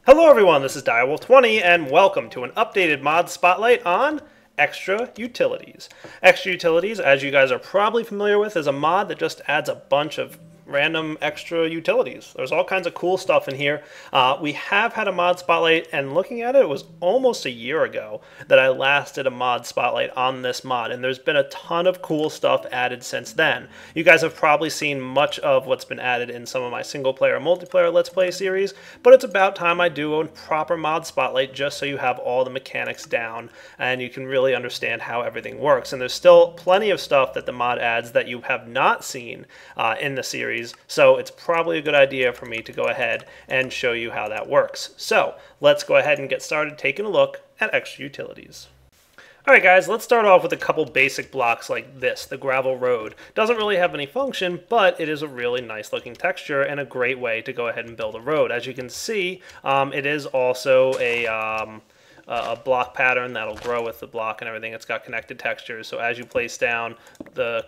Hello everyone, this is Direwolf20 and welcome to an updated mod spotlight on Extra Utilities. Extra Utilities, as you guys are probably familiar with, is a mod that just adds a bunch of random extra utilities. There's all kinds of cool stuff in here. We have had a mod spotlight, and looking at it, it was almost a year ago that I last did a mod spotlight on this mod, and there's been a ton of cool stuff added since then. You guys have probably seen much of what's been added in some of my single player and multiplayer Let's Play series, but it's about time I do a proper mod spotlight just so you have all the mechanics down and you can really understand how everything works. And there's still plenty of stuff that the mod adds that you have not seen in the series, so it's probably a good idea for me to go ahead and show you how that works. So let's go ahead and get started taking a look at Extra Utilities. Alright guys, let's start off with a couple basic blocks like this, the gravel road. Doesn't really have any function, but it is a really nice looking texture and a great way to go ahead and build a road. As you can see, it is also a block pattern that'll grow with the block and everything. It's got connected textures, so as you place down the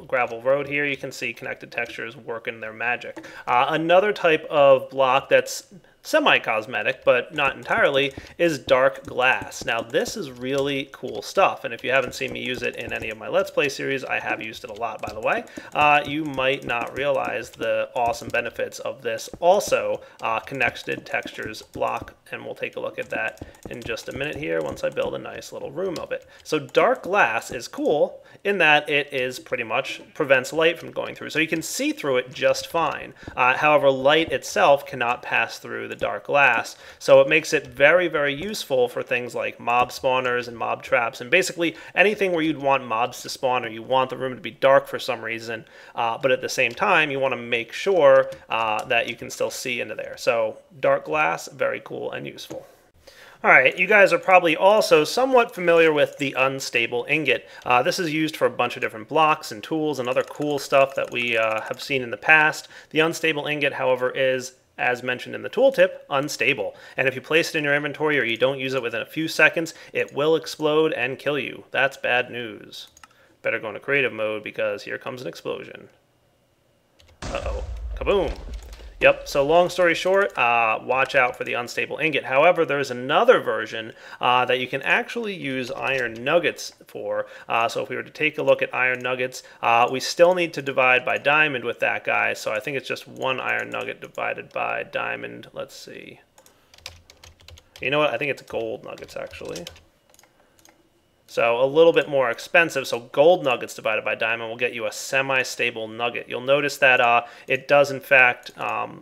gravel road here, you can see connected textures working their magic. Another type of block that's semi-cosmetic, but not entirely, is dark glass. Now this is really cool stuff, and if you haven't seen me use it in any of my Let's Play series, I have used it a lot, by the way. You might not realize the awesome benefits of this also connected textures block, and we'll take a look at that in just a minute here once I build a nice little room of it. So dark glass is cool in that it is pretty much prevents light from going through, so you can see through it just fine. However, light itself cannot pass through the dark glass, so it makes it very, very useful for things like mob spawners and mob traps, and basically anything where you'd want mobs to spawn or you want the room to be dark for some reason, but at the same time you want to make sure that you can still see into there. So dark glass, very cool and useful. Alright, you guys are probably also somewhat familiar with the unstable ingot. This is used for a bunch of different blocks and tools and other cool stuff that we have seen in the past. The unstable ingot, however, is, as mentioned in the tooltip, unstable. And if you place it in your inventory or you don't use it within a few seconds, it will explode and kill you. That's bad news. Better go into creative mode because here comes an explosion. Uh-oh. Kaboom! Yep, so long story short, watch out for the unstable ingot. However, there's another version that you can actually use iron nuggets for. So if we were to take a look at iron nuggets, we still need to divide by diamond with that guy. So I think it's just one iron nugget divided by diamond. Let's see. You know what? I think it's gold nuggets, actually. So a little bit more expensive, so gold nuggets divided by diamond will get you a semi-stable nugget. You'll notice that it does in fact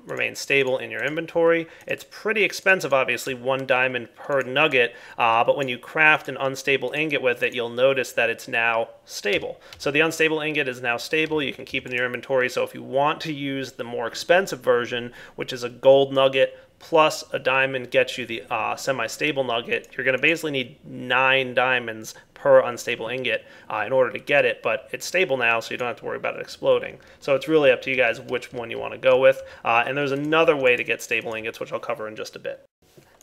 remain stable in your inventory. It's pretty expensive, obviously, 1 diamond per nugget, but when you craft an unstable ingot with it, you'll notice that it's now stable. So the unstable ingot is now stable, you can keep it in your inventory, so if you want to use the more expensive version, which is a gold nugget, plus a diamond gets you the semi-stable nugget, you're going to basically need 9 diamonds per unstable ingot in order to get it, but it's stable now, so you don't have to worry about it exploding. So it's really up to you guys which one you want to go with. And there's another way to get stable ingots, which I'll cover in just a bit.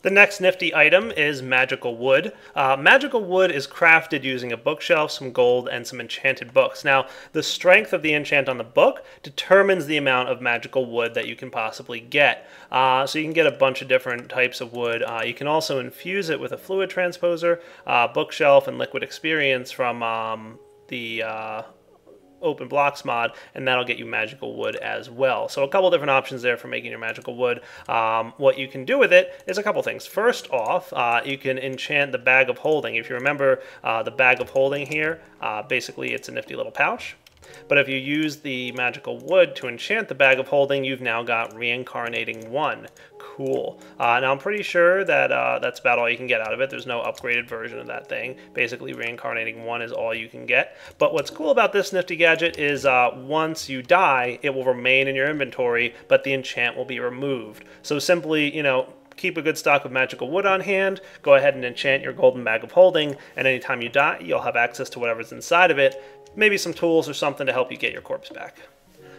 The next nifty item is magical wood. Magical wood is crafted using a bookshelf, some gold, and some enchanted books. Now, the strength of the enchant on the book determines the amount of magical wood that you can possibly get. So you can get a bunch of different types of wood. You can also infuse it with a fluid transposer, bookshelf, and liquid experience from the Open Blocks mod, and that'll get you magical wood as well. So a couple different options there for making your magical wood. What you can do with it is a couple things. First off, you can enchant the bag of holding. If you remember the bag of holding here, basically it's a nifty little pouch. But if you use the magical wood to enchant the bag of holding, you've now got Reincarnating 1. Cool. Now I'm pretty sure that that's about all you can get out of it. There's no upgraded version of that thing. Basically, Reincarnating 1 is all you can get. But what's cool about this nifty gadget is once you die, it will remain in your inventory, but the enchant will be removed. So simply, you know, keep a good stock of magical wood on hand, go ahead and enchant your golden bag of holding, and anytime you die, you'll have access to whatever's inside of it, maybe some tools or something to help you get your corpse back.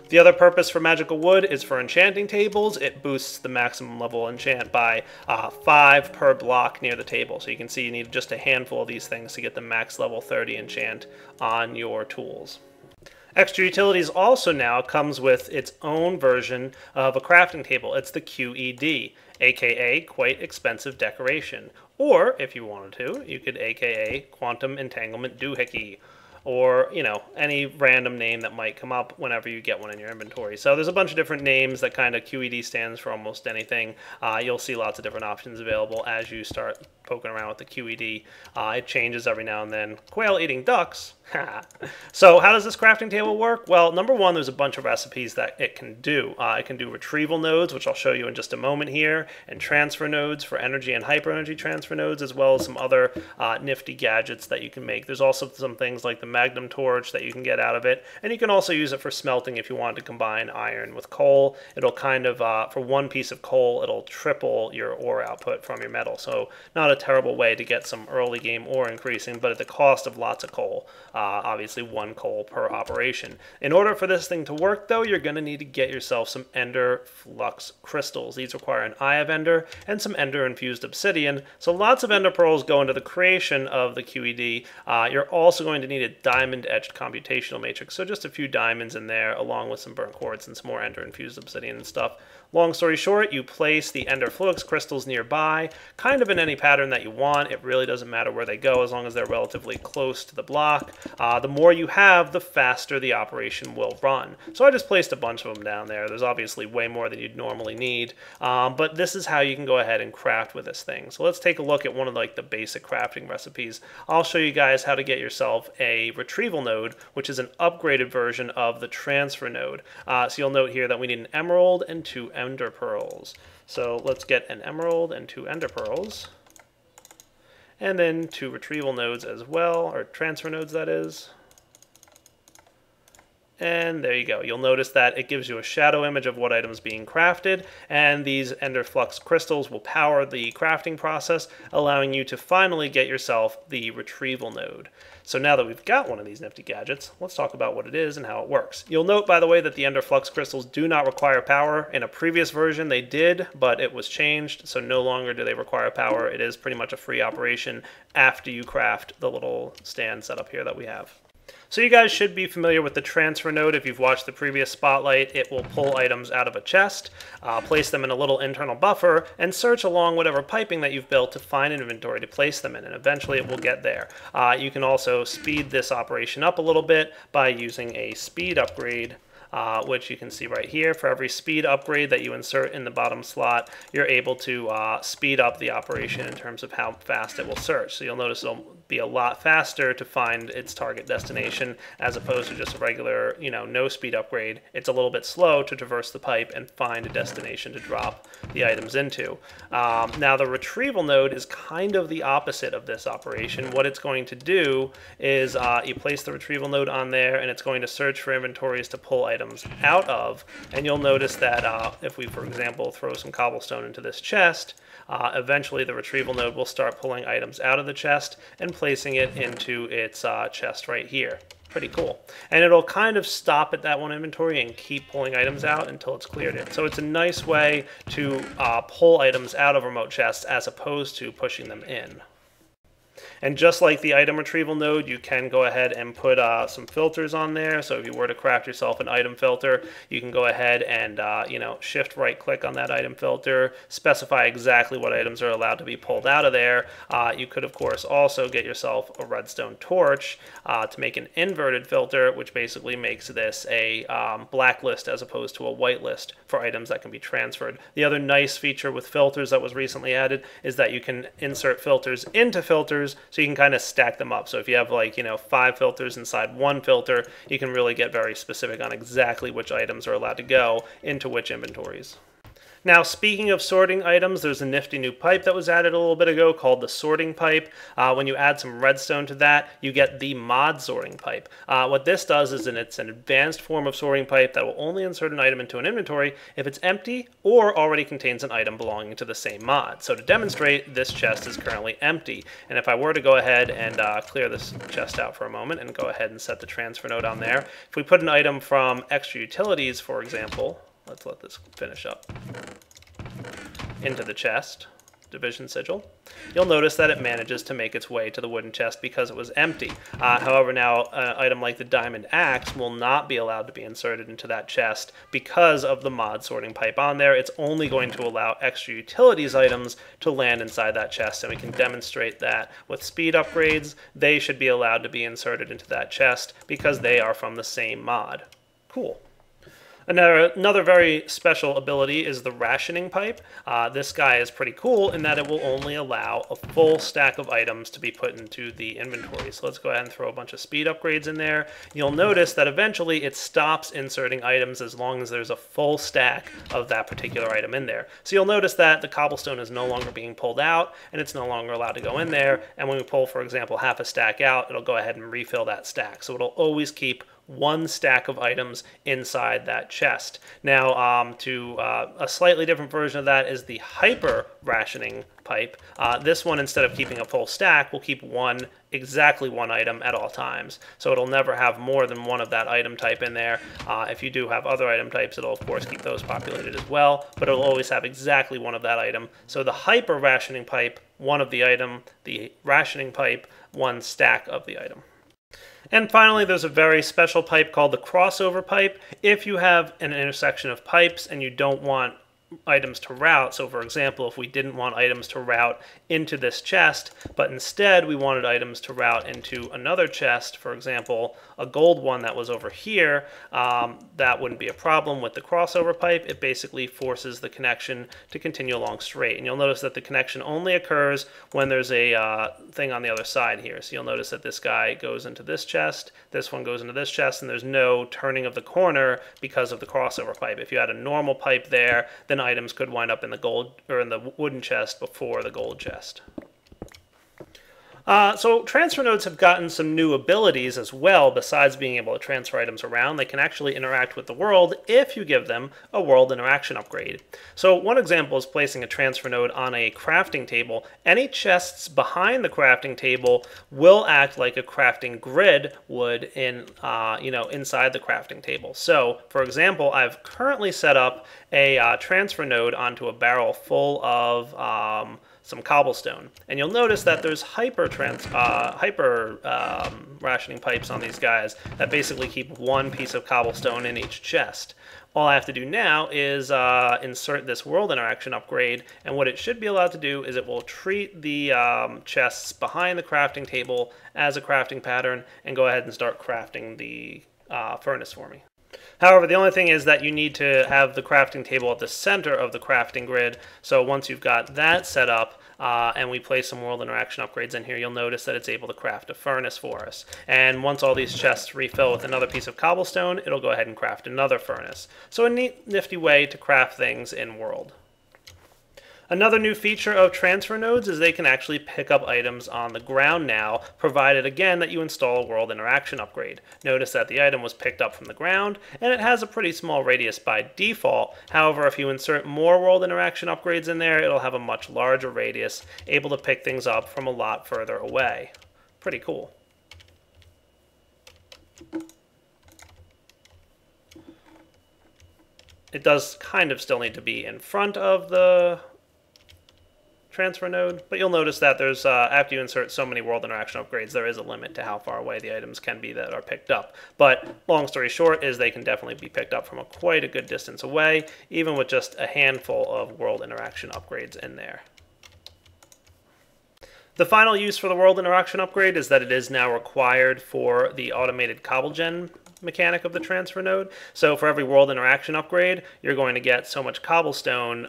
The other purpose for magical wood is for enchanting tables. It boosts the maximum level enchant by 5 per block near the table. So you can see you need just a handful of these things to get the max level 30 enchant on your tools. Extra Utilities also now comes with its own version of a crafting table. It's the QED. aka quite expensive decoration. Or, if you wanted to, you could aka quantum entanglement doohickey, or, you know, any random name that might come up whenever you get one in your inventory. So there's a bunch of different names that kind of QED stands for almost anything. You'll see lots of different options available as you start poking around with the QED. It changes every now and then. Quail eating ducks. So how does this crafting table work? Well, number one, there's a bunch of recipes that it can do. It can do retrieval nodes, which I'll show you in just a moment here, and transfer nodes for energy and hyper energy transfer nodes, as well as some other nifty gadgets that you can make. There's also some things like the Magnum torch that you can get out of it, and you can also use it for smelting if you want to combine iron with coal. It'll kind of, for one piece of coal, it'll triple your ore output from your metal. So not a terrible way to get some early game ore increasing, but at the cost of lots of coal. Obviously 1 coal per operation. In order for this thing to work, though, you're going to need to get yourself some Ender Flux crystals. These require an Eye of Ender and some Ender infused obsidian. So lots of Ender pearls go into the creation of the QED. You're also going to need a diamond etched computational matrix. So just a few diamonds in there, along with some burnt quartz and some more Ender infused obsidian and stuff. Long story short, you place the Ender Flux crystals nearby, kind of in any pattern that you want. It really doesn't matter where they go as long as they're relatively close to the block. The more you have, the faster the operation will run. So I just placed a bunch of them down there. There's obviously way more than you'd normally need, but this is how you can go ahead and craft with this thing. So let's take a look at one of like the basic crafting recipes. I'll show you guys how to get yourself a retrieval node, which is an upgraded version of the transfer node. So you'll note here that we need an emerald and 2 ender pearls. So let's get an emerald and 2 ender pearls. And then 2 retrieval nodes as well, or transfer nodes that is. And there you go. You'll notice that it gives you a shadow image of what item's being crafted, and these Ender Flux crystals will power the crafting process, allowing you to finally get yourself the retrieval node. So now that we've got one of these nifty gadgets, let's talk about what it is and how it works. You'll note, by the way, that the Ender Flux crystals do not require power. In a previous version they did, but it was changed, so no longer do they require power. It is pretty much a free operation after you craft the little stand setup here that we have. So you guys should be familiar with the transfer node. If you've watched the previous spotlight, it will pull items out of a chest, place them in a little internal buffer, and search along whatever piping that you've built to find an inventory to place them in, and eventually it will get there. You can also speed this operation up a little bit by using a speed upgrade, which you can see right here. For every speed upgrade that you insert in the bottom slot, you're able to speed up the operation in terms of how fast it will search. So you'll notice it'll be a lot faster to find its target destination as opposed to just a regular, no speed upgrade. It's a little bit slow to traverse the pipe and find a destination to drop the items into. Now the retrieval node is kind of the opposite of this operation. What it's going to do is you place the retrieval node on there, and it's going to search for inventories to pull items out of. And you'll notice that if we, for example, throw some cobblestone into this chest, eventually the retrieval node will start pulling items out of the chest and placing it into its chest right here. Pretty cool. And it'll kind of stop at that one inventory and keep pulling items out until it's cleared it. So it's a nice way to pull items out of remote chests as opposed to pushing them in. And just like the item retrieval node, you can go ahead and put some filters on there. So if you were to craft yourself an item filter, you can go ahead and shift right click on that item filter, specify exactly what items are allowed to be pulled out of there. You could of course also get yourself a redstone torch to make an inverted filter, which basically makes this a blacklist as opposed to a whitelist for items that can be transferred. The other nice feature with filters that was recently added is that you can insert filters into filters, so you can kind of stack them up. So if you have 5 filters inside one filter, you can really get very specific on exactly which items are allowed to go into which inventories. Now, speaking of sorting items, there's a nifty new pipe that was added a little bit ago called the sorting pipe. When you add some redstone to that, you get the mod sorting pipe. What this does is it's an advanced form of sorting pipe that will only insert an item into an inventory if it's empty or already contains an item belonging to the same mod. So to demonstrate, this chest is currently empty. And if I were to go ahead and clear this chest out for a moment and go ahead and set the transfer node on there, if we put an item from Extra Utilities, for example, let's let this finish up, into the chest. Division Sigil, you'll notice that it manages to make its way to the wooden chest because it was empty. However, now an item like the Diamond Axe will not be allowed to be inserted into that chest because of the mod sorting pipe on there. It's only going to allow extra utilities items to land inside that chest, and we can demonstrate that with speed upgrades. They should be allowed to be inserted into that chest because they are from the same mod. Cool. Another very special ability is the Rationing Pipe. This guy is pretty cool in that it will only allow a full stack of items to be put into the inventory. So let's go ahead and throw a bunch of speed upgrades in there. You'll notice that eventually it stops inserting items as long as there's a full stack of that particular item in there. So you'll notice that the cobblestone is no longer being pulled out and it's no longer allowed to go in there. And when we pull, for example, half a stack out, it'll go ahead and refill that stack. So it'll always keep one stack of items inside that chest. Now, a slightly different version of that is the Hyper Rationing Pipe. This one, instead of keeping a full stack, will keep exactly one item at all times. So it'll never have more than one of that item type in there. If you do have other item types, it'll of course keep those populated as well, but it'll always have exactly one of that item. So the Hyper Rationing Pipe, one of the item, the Rationing Pipe, one stack of the item. And finally, there's a very special pipe called the Crossover Pipe. If you have an intersection of pipes and you don't want items to route, so for example, if we didn't want items to route into this chest, but instead we wanted items to route into another chest, for example, a gold one that was over here, that wouldn't be a problem with the Crossover Pipe. It basically forces the connection to continue along straight. And you'll notice that the connection only occurs when there's a thing on the other side here. So you'll notice that this guy goes into this chest, this one goes into this chest, and there's no turning of the corner because of the Crossover Pipe. If you had a normal pipe there, then items could wind up in the gold or in the wooden chest before the gold chest. So transfer nodes have gotten some new abilities as well. Besides being able to transfer items around, they can actually interact with the world if you give them a world interaction upgrade. So one example is placing a transfer node on a crafting table. Any chests behind the crafting table will act like a crafting grid would inside the crafting table. So for example, I've currently set up a transfer node onto a barrel full of some cobblestone, and you'll notice that there's hyper rationing pipes on these guys that basically keep one piece of cobblestone in each chest. All I have to do now is insert this world interaction upgrade, and what it should be allowed to do is it will treat the chests behind the crafting table as a crafting pattern and go ahead and start crafting the furnace for me. However, the only thing is that you need to have the crafting table at the center of the crafting grid. So once you've got that set up and we place some world interaction upgrades in here, you'll notice that it's able to craft a furnace for us. And once all these chests refill with another piece of cobblestone, it'll go ahead and craft another furnace. So a neat, nifty way to craft things in world. Another new feature of transfer nodes is they can actually pick up items on the ground now, provided again that you install a world interaction upgrade. Notice that the item was picked up from the ground, and it has a pretty small radius by default. However, if you insert more world interaction upgrades in there, it'll have a much larger radius, able to pick things up from a lot further away. Pretty cool. It does kind of still need to be in front of the transfer node, but you'll notice that there's after you insert so many world interaction upgrades, there is a limit to how far away the items can be that are picked up. But long story short is they can definitely be picked up from quite a good distance away, even with just a handful of world interaction upgrades in there. The final use for the world interaction upgrade is that it is now required for the automated cobblegen mechanic of the transfer node. So for every world interaction upgrade, you're going to get so much cobblestone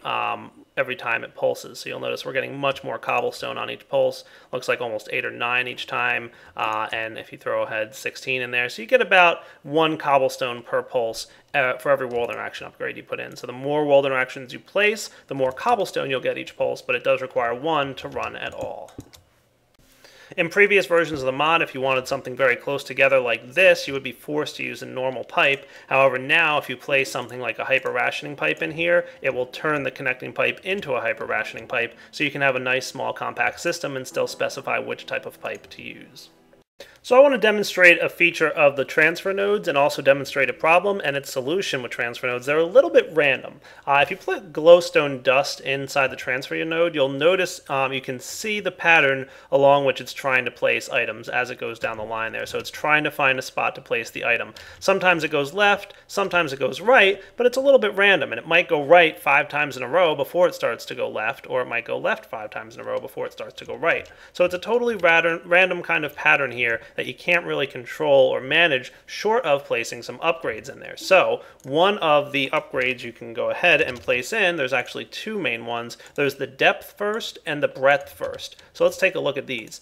every time it pulses. So you'll notice we're getting much more cobblestone on each pulse. Looks like almost 8 or 9 each time, and if you throw ahead 16 in there, so you get about 1 cobblestone per pulse for every world interaction upgrade you put in. So the more world interactions you place, the more cobblestone you'll get each pulse, but it does require 1 to run at all. In previous versions of the mod, if you wanted something very close together like this, you would be forced to use a normal pipe. However, now if you place something like a hyper rationing pipe in here, it will turn the connecting pipe into a hyper rationing pipe, so you can have a nice small compact system and still specify which type of pipe to use. So I want to demonstrate a feature of the transfer nodes and also demonstrate a problem and its solution with transfer nodes. They're a little bit random. If you put glowstone dust inside the transfer node, you'll notice you can see the pattern along which it's trying to place items as it goes down the line there. So it's trying to find a spot to place the item. Sometimes it goes left, sometimes it goes right, but it's a little bit random, and it might go right 5 times in a row before it starts to go left, or it might go left 5 times in a row before it starts to go right. So it's a totally random kind of pattern here that you can't really control or manage short of placing some upgrades in there. So one of the upgrades you can go ahead and place in, there's actually 2 main ones. There's the depth first and the breadth first. So let's take a look at these.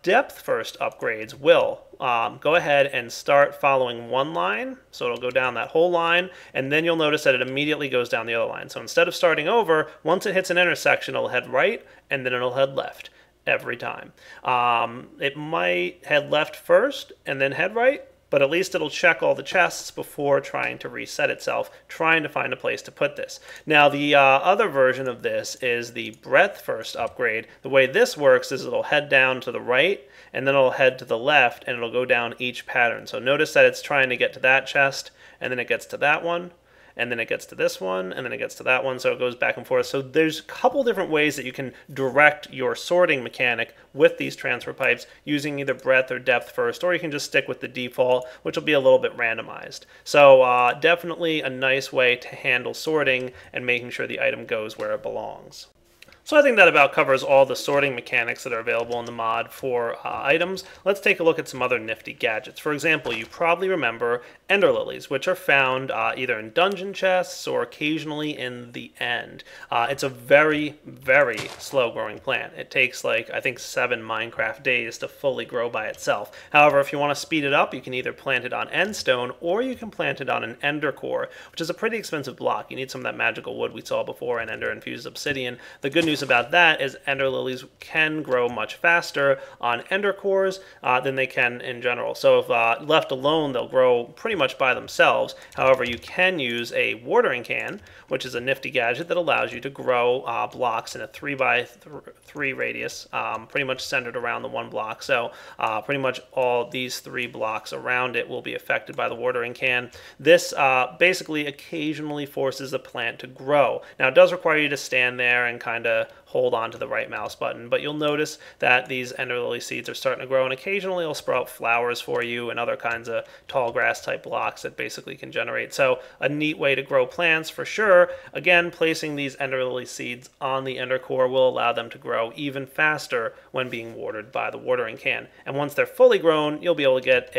Depth first upgrades will go ahead and start following one line, so it'll go down that whole line, and then you'll notice that it immediately goes down the other line. So instead of starting over, once it hits an intersection, it'll head right, and then it'll head left every time. It might head left first and then head right, but at least it'll check all the chests before trying to reset itself, trying to find a place to put this. Now, the other version of this is the breadth first upgrade. The way this works is it'll head down to the right, and then it'll head to the left, and it'll go down each pattern. So notice that it's trying to get to that chest, and then it gets to that one, and then it gets to this one, and then it gets to that one, so it goes back and forth. So there's a couple different ways that you can direct your sorting mechanic with these transfer pipes using either breadth or depth first, or you can just stick with the default, which will be a little bit randomized. So definitely a nice way to handle sorting and making sure the item goes where it belongs. So I think that about covers all the sorting mechanics that are available in the mod for items. Let's take a look at some other nifty gadgets. For example, you probably remember Ender Lilies, which are found either in dungeon chests or occasionally in the end. It's a very, very slow growing plant. It takes like, I think, 7 Minecraft days to fully grow by itself. However, if you want to speed it up, you can either plant it on Endstone or you can plant it on an Ender Core, which is a pretty expensive block. You need some of that magical wood we saw before in Ender Infused Obsidian. The good news about that is Ender Lilies can grow much faster on Ender Cores than they can in general. So if left alone, they'll grow pretty much by themselves. However, you can use a watering can, which is a nifty gadget that allows you to grow blocks in a 3x3 radius, pretty much centered around the one block. So pretty much all these 3 blocks around it will be affected by the watering can. This basically occasionally forces the plant to grow. Now, it does require you to stand there and kind of hold on to the right mouse button, but you'll notice that these Ender Lily seeds are starting to grow, and occasionally it'll sprout flowers for you and other kinds of tall grass type blocks that basically can generate. So a neat way to grow plants for sure. Again, placing these Ender Lily seeds on the Ender Core will allow them to grow even faster when being watered by the watering can. And once they're fully grown, you'll be able to get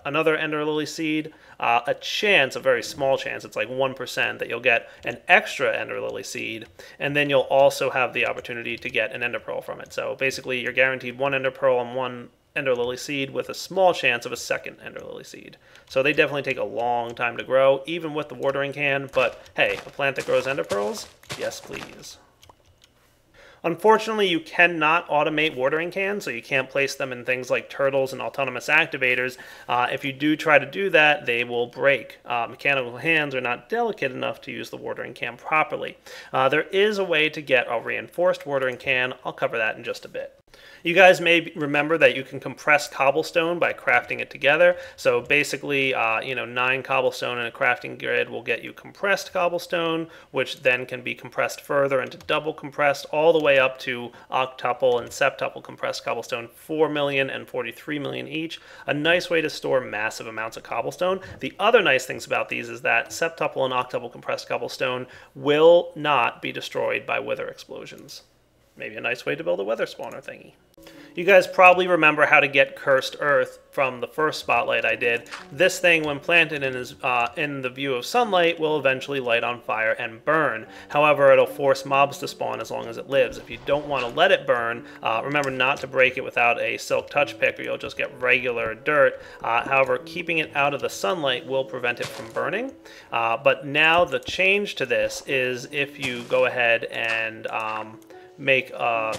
another Ender Lily seed, a chance, a very small chance, it's like 1%, that you'll get an extra Ender Lily seed, and then you'll also have the opportunity to get an Ender Pearl from it. So basically you're guaranteed 1 Ender Pearl and 1 Ender Lily seed with a small chance of a second Ender Lily seed. So they definitely take a long time to grow, even with the watering can, but hey, a plant that grows Ender Pearls? Yes, please. Unfortunately, you cannot automate watering cans, so you can't place them in things like turtles and autonomous activators. If you do try to do that, they will break. Mechanical hands are not delicate enough to use the watering can properly. There is a way to get a reinforced watering can. I'll cover that in just a bit. You guys may remember that you can compress cobblestone by crafting it together. So basically, 9 cobblestone in a crafting grid will get you compressed cobblestone, which then can be compressed further into double compressed, all the way up to octuple and septuple compressed cobblestone, 4 million and 43 million each. A nice way to store massive amounts of cobblestone. The other nice things about these is that septuple and octuple compressed cobblestone will not be destroyed by wither explosions. Maybe a nice way to build a weather spawner thingy. You guys probably remember how to get cursed earth from the first spotlight I did. This thing, when planted in the view of sunlight, will eventually light on fire and burn. However, it'll force mobs to spawn as long as it lives. If you don't want to let it burn, remember not to break it without a silk touch pick, or you'll just get regular dirt. However, keeping it out of the sunlight will prevent it from burning. But now the change to this is if you go ahead and make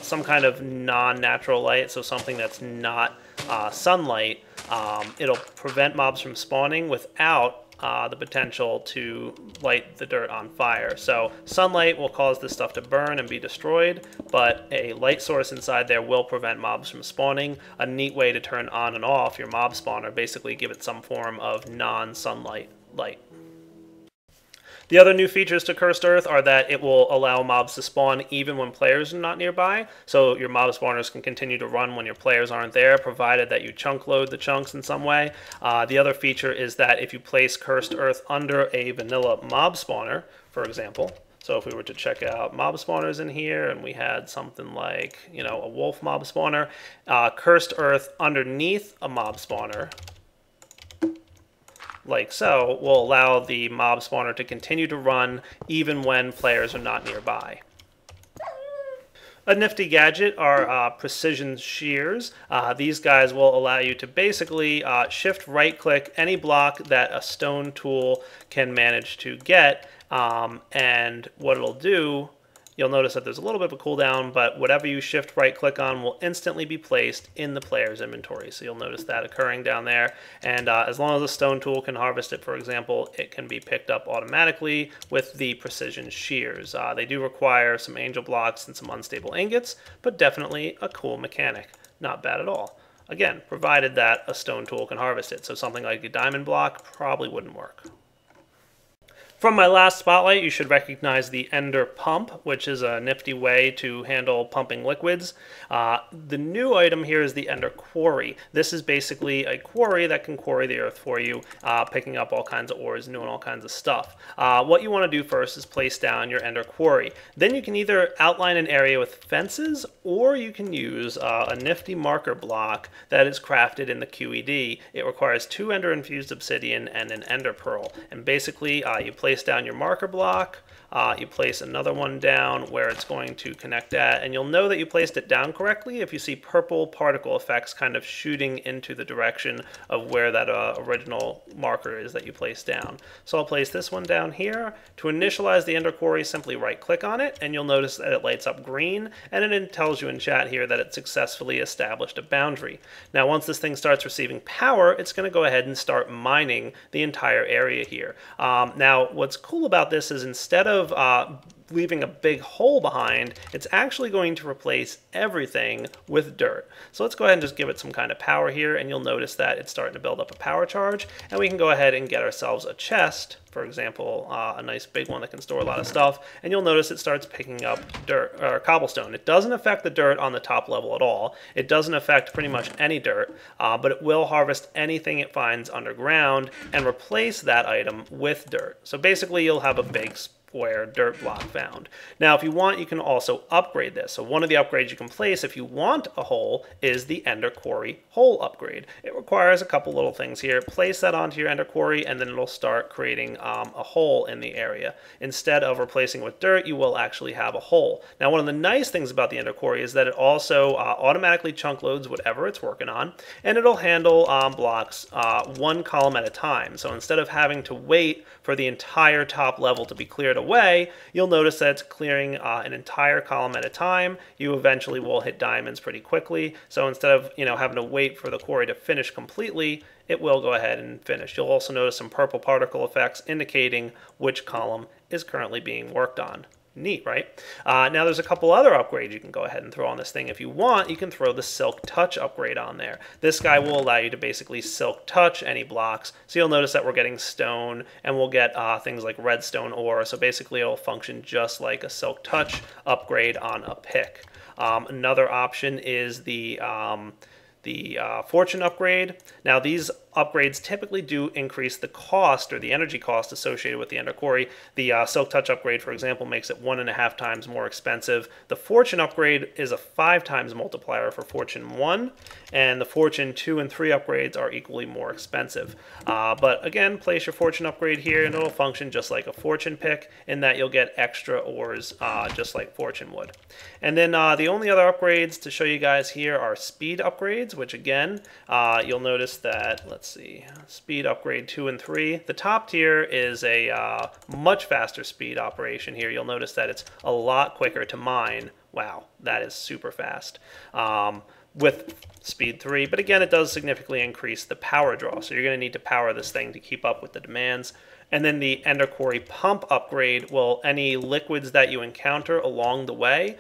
some kind of non-natural light, so something that's not sunlight, it'll prevent mobs from spawning without the potential to light the dirt on fire. So sunlight will cause this stuff to burn and be destroyed, but a light source inside there will prevent mobs from spawning. A neat way to turn on and off your mob spawner, basically give it some form of non-sunlight light. The other new features to Cursed Earth are that it will allow mobs to spawn even when players are not nearby, so your mob spawners can continue to run when your players aren't there, provided that you chunk load the chunks in some way. The other feature is that if you place Cursed Earth under a vanilla mob spawner, for example, so if we were to check out mob spawners in here and we had something like, a wolf mob spawner, Cursed Earth underneath a mob spawner, like so, will allow the mob spawner to continue to run even when players are not nearby. A nifty gadget are precision shears. These guys will allow you to basically shift right click any block that a stone tool can manage to get, and what it'll do, you'll notice that there's a little bit of a cooldown, but whatever you shift right click on will instantly be placed in the player's inventory. So you'll notice that occurring down there. And as long as a stone tool can harvest it, for example, it can be picked up automatically with the precision shears. They do require some angel blocks and some unstable ingots, but definitely a cool mechanic. Not bad at all. Again, provided that a stone tool can harvest it. So something like a diamond block probably wouldn't work. From my last spotlight, you should recognize the Ender Pump, which is a nifty way to handle pumping liquids. The new item here is the Ender Quarry. This is basically a quarry that can quarry the earth for you, picking up all kinds of ores and doing all kinds of stuff. What you want to do first is place down your Ender Quarry. Then you can either outline an area with fences, or you can use a nifty marker block that is crafted in the QED. It requires 2 Ender Infused Obsidian and an Ender Pearl. And basically, you place down your marker block, you place another one down where it's going to connect at, and you'll know that you placed it down correctly if you see purple particle effects kind of shooting into the direction of where that original marker is that you placed down. So I'll place this one down here. To initialize the Ender Quarry, simply right click on it, and you'll notice that it lights up green, and it tells you in chat here that it successfully established a boundary. Now once this thing starts receiving power, it's going to go ahead and start mining the entire area here. Now what's cool about this is instead of leaving a big hole behind, it's actually going to replace everything with dirt. So let's go ahead and just give it some kind of power here, and you'll notice that it's starting to build up a power charge, and we can go ahead and get ourselves a chest, for example, a nice big one that can store a lot of stuff, and you'll notice it starts picking up dirt or cobblestone. It doesn't affect the dirt on the top level at all. It doesn't affect pretty much any dirt, but it will harvest anything it finds underground and replace that item with dirt. So basically you'll have a big square dirt block found. Now if you want, you can also upgrade this. So one of the upgrades you can place if you want a hole is the Ender Quarry hole upgrade. It requires a couple little things here. Place that onto your Ender Quarry and then it'll start creating a hole in the area. Instead of replacing with dirt, you will actually have a hole. Now one of the nice things about the Ender Quarry is that it also automatically chunk loads whatever it's working on, and it'll handle blocks 1 column at a time. So instead of having to wait for the entire top level to be cleared away, you'll notice that it's clearing an entire column at a time. You eventually will hit diamonds pretty quickly. So instead of having to wait for the quarry to finish completely, it will go ahead and finish. You'll also notice some purple particle effects indicating which column is currently being worked on. Neat, right? Now there's a couple other upgrades you can go ahead and throw on this thing. If you want, you can throw the Silk Touch upgrade on there. This guy will allow you to basically Silk Touch any blocks. So you'll notice that we're getting stone, and we'll get things like redstone ore. So basically it'll function just like a Silk Touch upgrade on a pick. Another option is the Fortune upgrade. Now these upgrades typically do increase the cost or the energy cost associated with the Ender Quarry. The Silk Touch upgrade, for example, makes it 1.5 times more expensive. The Fortune upgrade is a 5 times multiplier for Fortune 1, and the Fortune 2 and 3 upgrades are equally more expensive. But again, place your Fortune upgrade here and it'll function just like a Fortune pick in that you'll get extra ores just like Fortune would. And then the only other upgrades to show you guys here are speed upgrades, which again, you'll notice that, let's see, speed upgrade 2 and 3. The top tier is a much faster speed operation here. You'll notice that it's a lot quicker to mine. Wow, that is super fast. with speed 3, but again, it does significantly increase the power draw, so you're going to need to power this thing to keep up with the demands. And then the Ender Quarry pump upgrade will, any liquids that you encounter along the way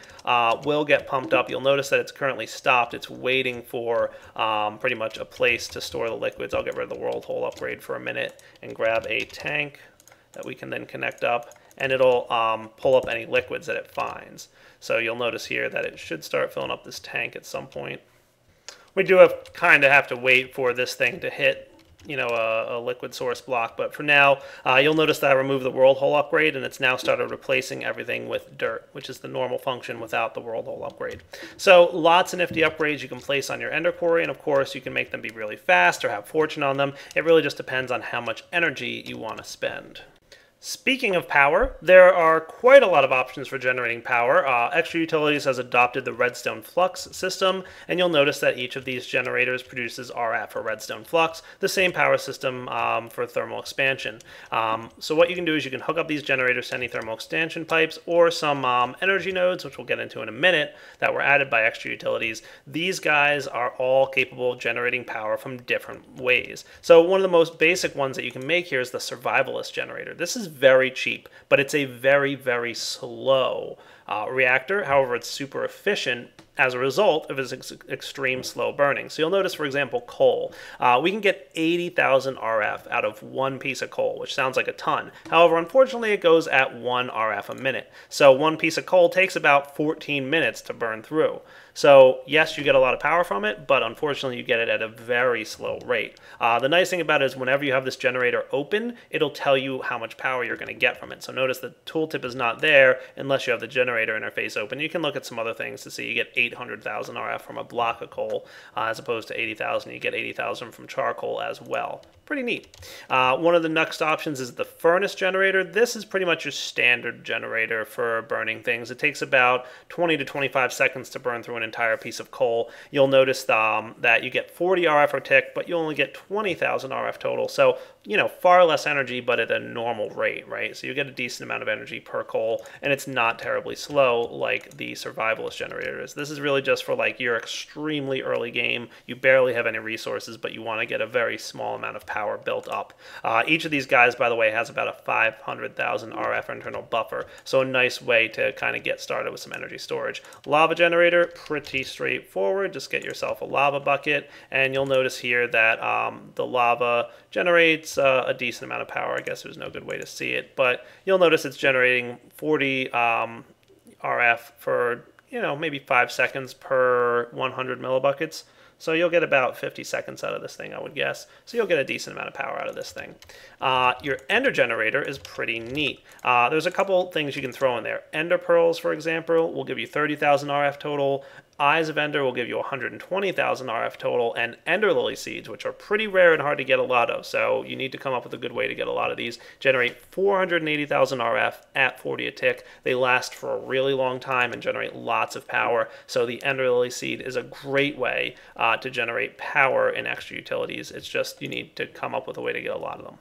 will get pumped up. You'll notice that it's currently stopped. It's waiting for pretty much a place to store the liquids. I'll get rid of the World Hole upgrade for a minute and grab a tank that we can then connect up, and it'll pull up any liquids that it finds. So you'll notice here that it should start filling up this tank at some point. We do kind of have to wait for this thing to hit, you know, a liquid source block, but for now, you'll notice that I removed the World Hole upgrade, and it's now started replacing everything with dirt, which is the normal function without the World Hole upgrade. So lots of nifty upgrades you can place on your Ender Quarry, and of course you can make them be really fast or have fortune on them. It really just depends on how much energy you want to spend. Speaking of power, there are quite a lot of options for generating power. Extra Utilities has adopted the Redstone Flux system, and you'll notice that each of these generators produces RF, or Redstone Flux, the same power system for thermal expansion. So what you can do is you can hook up these generators to any thermal expansion pipes or some energy nodes, which we'll get into in a minute, that were added by Extra Utilities. These guys are all capable of generating power from different ways. So one of the most basic ones that you can make here is the Survivalist generator. This is very cheap, but it's a very, very slow reactor. However, it's super efficient as a result of its extreme slow burning. So you'll notice, for example, coal. We can get 80,000 RF out of one piece of coal, which sounds like a ton. However, unfortunately, it goes at 1 RF a minute. So one piece of coal takes about 14 minutes to burn through. So yes, you get a lot of power from it, but unfortunately you get it at a very slow rate. The nice thing about it is whenever you have this generator open, it'll tell you how much power you're going to get from it. So notice the tooltip is not there unless you have the generator interface open. You can look at some other things to see you get 800,000 RF from a block of coal as opposed to 80,000. You get 80,000 from charcoal as well. Pretty neat. One of the next options is the furnace generator. This is pretty much your standard generator for burning things. It takes about 20 to 25 seconds to burn through an entire piece of coal. You'll notice that you get 40 RF per tick, but you only get 20,000 RF total. So, you know, far less energy, but at a normal rate, right? So you get a decent amount of energy per coal, and it's not terribly slow like the Survivalist generator is. This is really just for like your extremely early game. You barely have any resources, but you want to get a very small amount of power built up. Each of these guys, by the way, has about a 500,000 RF internal buffer, so a nice way to kind of get started with some energy storage. Lava generator, pretty straightforward. Just get yourself a lava bucket, and you'll notice here that the lava generates a decent amount of power. I guess there's no good way to see it, but you'll notice it's generating 40 RF for, you know, maybe 5 seconds per 100 millibuckets. So you'll get about 50 seconds out of this thing, I would guess. So you'll get a decent amount of power out of this thing. Your Ender generator is pretty neat. There's a couple things you can throw in there. Ender pearls, for example, will give you 30,000 RF total. Eyes of Ender will give you 120,000 RF total, and Ender Lily seeds, which are pretty rare and hard to get a lot of, so you need to come up with a good way to get a lot of these, generate 480,000 RF at 40 a tick. They last for a really long time and generate lots of power, so the Ender Lily seed is a great way to generate power in Extra Utilities. It's just you need to come up with a way to get a lot of them.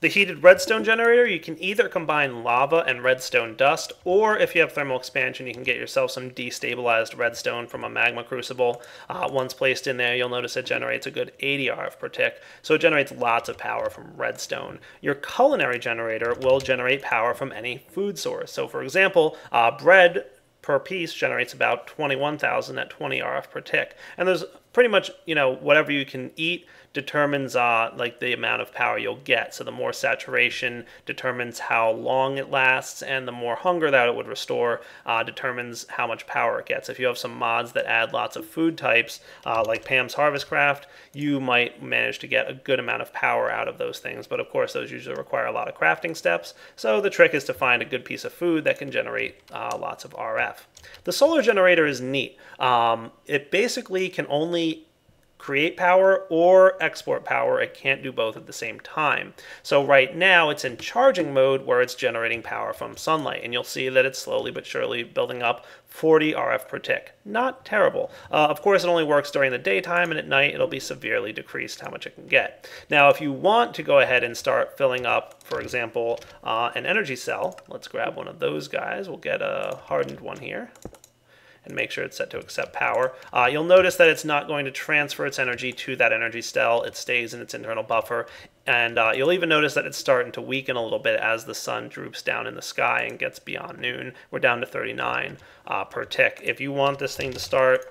The heated redstone generator, you can either combine lava and redstone dust, or if you have thermal expansion, you can get yourself some destabilized redstone from a magma crucible. Once placed in there, you'll notice it generates a good 80 RF per tick, so it generates lots of power from redstone. Your culinary generator will generate power from any food source. So for example, bread per piece generates about 21,000 at 20 RF per tick. And there's pretty much, you know, whatever you can eat determines like the amount of power you'll get. So the more saturation determines how long it lasts, and the more hunger that it would restore determines how much power it gets. If you have some mods that add lots of food types, like Pam's Harvest Craft, you might manage to get a good amount of power out of those things. But of course, those usually require a lot of crafting steps. So the trick is to find a good piece of food that can generate lots of RF. The solar generator is neat. It basically can only create power or export power. It can't do both at the same time. So right now it's in charging mode where it's generating power from sunlight, and you'll see that it's slowly but surely building up 40 RF per tick. Not terrible. Of course, it only works during the daytime, and at night it'll be severely decreased how much it can get. Now, if you want to go ahead and start filling up, for example, an energy cell, let's grab one of those guys. We'll get a hardened one here. and make sure it's set to accept power. You'll notice that it's not going to transfer its energy to that energy cell. It stays in its internal buffer. And you'll even notice that it's starting to weaken a little bit as the sun droops down in the sky and gets beyond noon. We're down to 39 per tick. If you want this thing to start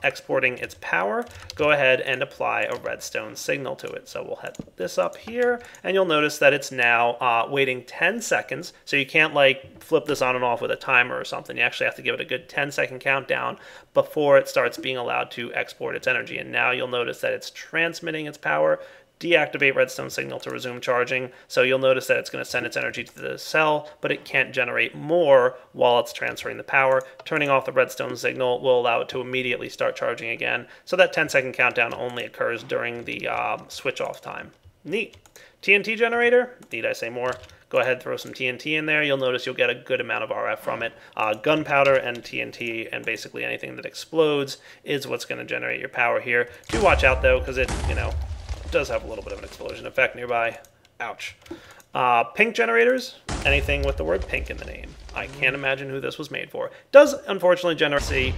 exporting its power, go ahead and apply a redstone signal to it. So we'll head this up here, and you'll notice that it's now waiting 10 seconds. So you can't like flip this on and off with a timer or something. You actually have to give it a good 10-second countdown before it starts being allowed to export its energy. And now you'll notice that it's transmitting its power. Deactivate redstone signal to resume charging. So you'll notice that it's going to send its energy to the cell, but it can't generate more while it's transferring the power. Turning off the redstone signal will allow it to immediately start charging again. So that 10-second countdown only occurs during the switch off time. Neat. TNT generator, need I say more? Go ahead, throw some TNT in there. You'll notice you'll get a good amount of RF from it. Gunpowder and TNT and basically anything that explodes is what's going to generate your power here. Do watch out though, because it, does have a little bit of an explosion effect nearby. Ouch. Pink generators, anything with the word pink in the name. I can't imagine who this was made for. Does unfortunately generate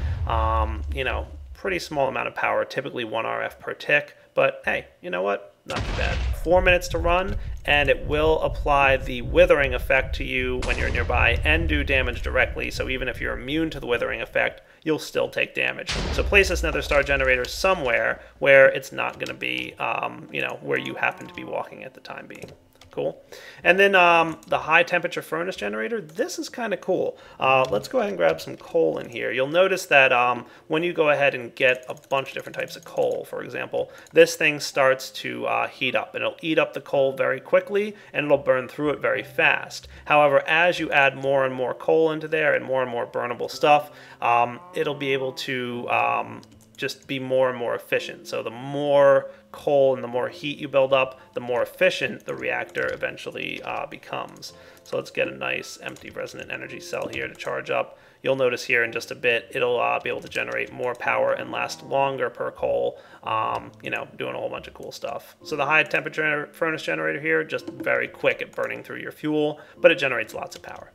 pretty small amount of power, typically 1 RF per tick, but hey, you know what? Not too bad. 4 minutes to run, and it will apply the withering effect to you when you're nearby and do damage directly, so even if you're immune to the withering effect, you'll still take damage. So place this nether star generator somewhere where it's not going to be, where you happen to be walking at the time being. Cool. And then the high temperature furnace generator, this is kind of cool. Let's go ahead and grab some coal in here. You'll notice that when you go ahead and get a bunch of different types of coal, for example, this thing starts to heat up. And it'll eat up the coal very quickly, and it'll burn through it very fast. However, as you add more and more coal into there and more burnable stuff, it'll be able to just be more and more efficient. So the more coal and the more heat you build up, the more efficient the reactor eventually becomes. So let's get a nice empty resonant energy cell here to charge up. You'll notice here in just a bit, it'll be able to generate more power and last longer per coal, doing a whole bunch of cool stuff. So the high temperature furnace generator here, just very quick at burning through your fuel, but it generates lots of power.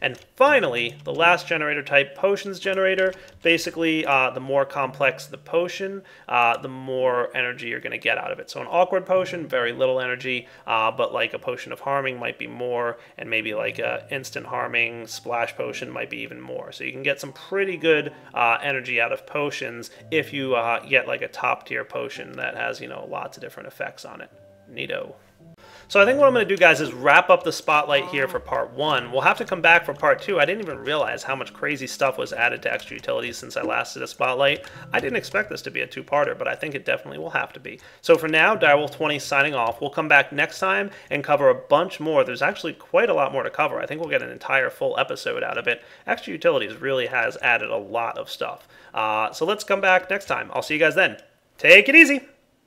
And finally, the last generator type, potions generator. Basically, the more complex the potion, the more energy you're going to get out of it. So an awkward potion, very little energy, but like a potion of harming might be more, and maybe like a instant harming splash potion might be even more. So you can get some pretty good energy out of potions if you get like a top tier potion that has, lots of different effects on it. Neato. So I think what I'm going to do, guys, is wrap up the spotlight here for part 1. We'll have to come back for part 2. I didn't even realize how much crazy stuff was added to Extra Utilities since I last did a spotlight. I didn't expect this to be a 2-parter, but I think it definitely will have to be. So for now, Direwolf20 signing off. We'll come back next time and cover a bunch more. There's actually quite a lot more to cover. I think we'll get an entire full episode out of it. Extra Utilities really has added a lot of stuff. So let's come back next time. I'll see you guys then. Take it easy.